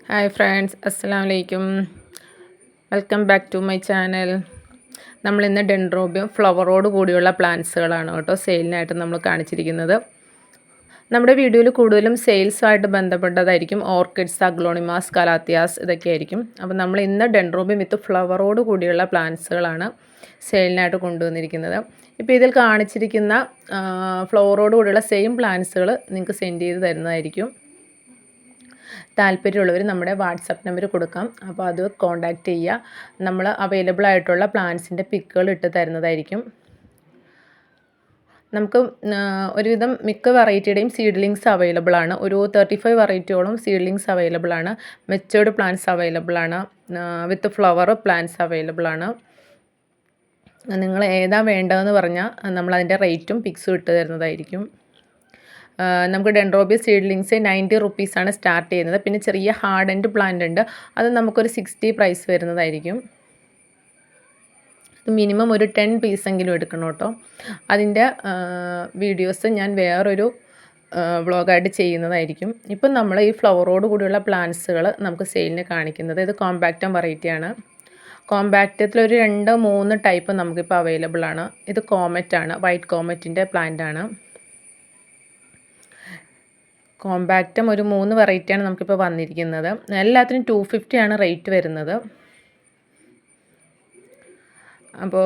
Hi friends, അസ്സലാമു അലൈക്കും. Welcome back to my channel. നമ്മളിന്ന് ഡെൻഡ്രോബിയം ഫ്ലവറോട് കൂടിയുള്ള പ്ലാന്റ്സുകളാണ് കേട്ടോ സെയിലിനായിട്ട് നമ്മൾ കാണിച്ചിരിക്കുന്നത്. നമ്മുടെ വീഡിയോയിൽ കൂടുതലും സെയിൽസുമായിട്ട് ബന്ധപ്പെട്ടതായിരിക്കും. ഓർക്കിഡ്സ്, അഗ്ലോണിമാസ്, കലാത്തിയാസ് ഇതൊക്കെ ആയിരിക്കും. അപ്പോൾ നമ്മൾ ഇന്ന് ഡെൻഡ്രോബിയം വിത്ത് ഫ്ലവറോട് കൂടിയുള്ള പ്ലാന്റ്സുകളാണ് സെയിലിനായിട്ട് കൊണ്ടുവന്നിരിക്കുന്നത്. ഇപ്പോൾ ഇതിൽ കാണിച്ചിരിക്കുന്ന ഫ്ലവറോട് കൂടിയുള്ള സെയിം പ്ലാന്റ്സുകൾ നിങ്ങൾക്ക് സെൻഡ് ചെയ്ത് തരുന്നതായിരിക്കും. താല്പര്യമുള്ളവർ നമ്മുടെ വാട്സപ്പ് നമ്പർ കൊടുക്കാം. അപ്പോൾ അത് കോൺടാക്റ്റ് ചെയ്യുക. നമ്മൾ അവൈലബിൾ ആയിട്ടുള്ള പ്ലാന്റ്സിൻ്റെ പിക്കുകൾ ഇട്ട് തരുന്നതായിരിക്കും. നമുക്ക് ഒരുവിധം മിക്ക വെറൈറ്റിയുടെയും സീഡ്ലിങ്സ് അവൈലബിൾ ആണ്. ഒരു 35 വെറൈറ്റിയോളം സീഡ്ലിങ്സ് അവൈലബിൾ ആണ്. മെച്ചേർഡ് പ്ലാന്റ്സ് അവൈലബിൾ ആണ്. വിത്ത് ഫ്ലവർ പ്ലാന്റ്സ് അവൈലബിൾ ആണ്. നിങ്ങൾ ഏതാ വേണ്ടതെന്ന് പറഞ്ഞാൽ നമ്മളതിൻ്റെ റേറ്റും പിക്സും ഇട്ട് തരുന്നതായിരിക്കും. നമുക്ക് ഡെൻഡ്രോബിയം സീഡ്ലിങ്സ് 90 റുപ്പീസാണ് സ്റ്റാർട്ട് ചെയ്യുന്നത്. പിന്നെ ചെറിയ ഹാർഡ് എൻഡ് പ്ലാന്റ് ഉണ്ട്, അത് നമുക്കൊരു 60 പ്രൈസ് വരുന്നതായിരിക്കും. മിനിമം ഒരു 10 പീസെങ്കിലും എടുക്കണം കേട്ടോ. അതിൻ്റെ വീഡിയോസ് ഞാൻ വേറൊരു വ്ളോഗായിട്ട് ചെയ്യുന്നതായിരിക്കും. ഇപ്പം നമ്മൾ ഈ ഫ്ലവറോട് കൂടിയുള്ള പ്ലാന്റ്സുകൾ നമുക്ക് സെയിലിന് കാണിക്കുന്നത്. ഇത് കോമ്പാക്റ്റം വെറൈറ്റിയാണ്. കോമ്പാക്റ്റത്തിലൊരു 2-3 ടൈപ്പ് നമുക്കിപ്പോൾ അവൈലബിൾ ആണ്. ഇത് കോമറ്റാണ്, വൈറ്റ് കോമറ്റിൻ്റെ പ്ലാന്റ് ആണ്. കോമ്പാക്റ്റം ഒരു 3 വെറൈറ്റിയാണ് നമുക്കിപ്പോൾ വന്നിരിക്കുന്നത്. എല്ലാത്തിനും 250 ആണ് റേറ്റ് വരുന്നത്. അപ്പോൾ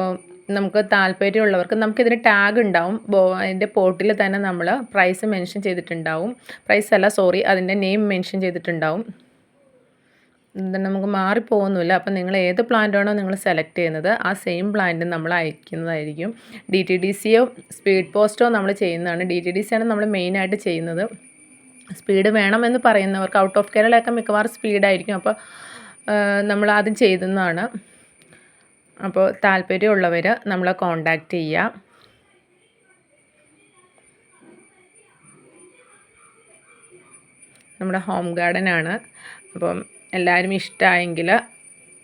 നമുക്ക് താല്പര്യമുള്ളവർക്ക് നമുക്കിതിന് ടാഗ് ഉണ്ടാവും. അതിൻ്റെ പോട്ടിൽ തന്നെ നമ്മൾ പ്രൈസ് മെൻഷൻ ചെയ്തിട്ടുണ്ടാവും. അതിൻ്റെ നെയിം മെൻഷൻ ചെയ്തിട്ടുണ്ടാവും. നമുക്ക് മാറിപ്പോകുന്നില്ല. അപ്പം നിങ്ങൾ ഏത് പ്ലാന്റാണോ നിങ്ങൾ സെലക്ട് ചെയ്യുന്നത് ആ സെയിം പ്ലാന്റ് നമ്മൾ അയക്കുന്നതായിരിക്കും. DTDCയോ സ്പീഡ് പോസ്റ്റോ നമ്മൾ ചെയ്യുന്നതാണ്. DTDC ആണ് നമ്മൾ മെയിനായിട്ട് ചെയ്യുന്നത്. സ്പീഡ് വേണമെന്ന് പറയുന്നവർക്ക് ഔട്ട് ഓഫ് കേരളയൊക്കെ മിക്കവാറും സ്പീഡായിരിക്കും. അപ്പോൾ നമ്മൾ ആദ്യം ചെയ്യുന്നതാണ്. അപ്പോൾ താല്പര്യമുള്ളവർ നമ്മളെ കോൺടാക്റ്റ് ചെയ്യുക. നമ്മുടെ ഹോം ഗാർഡനാണ്. അപ്പം എല്ലാവരും ഇഷ്ടമായെങ്കിൽ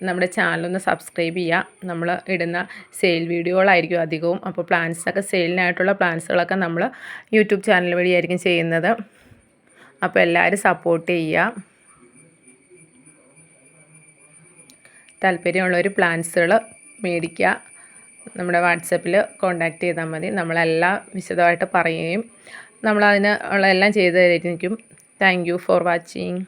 നമ്മുടെ ചാനലൊന്ന് സബ്സ്ക്രൈബ് ചെയ്യുക. നമ്മൾ ഇടുന്ന സെയിൽ വീഡിയോകളായിരിക്കും അധികവും. അപ്പോൾ പ്ലാന്റ്സൊക്കെ സെയിലിനായിട്ടുള്ള പ്ലാന്റ്സുകളൊക്കെ നമ്മൾ യൂട്യൂബ് ചാനൽ വഴിയായിരിക്കും ചെയ്യുന്നത്. അപ്പോൾ എല്ലാവരും സപ്പോർട്ട് ചെയ്യുക. താല്പര്യമുള്ളൊരു പ്ലാന്റ്സുകൾ മേടിക്കുക. നമ്മുടെ വാട്സപ്പിൽ കോൺടാക്റ്റ് ചെയ്താൽ മതി. നമ്മളെല്ലാം വിശദമായിട്ട് പറയുകയും നമ്മളതിന് ഉള്ള എല്ലാം ചെയ്തു തരുന്നതായിരിക്കും. Thank you for watching.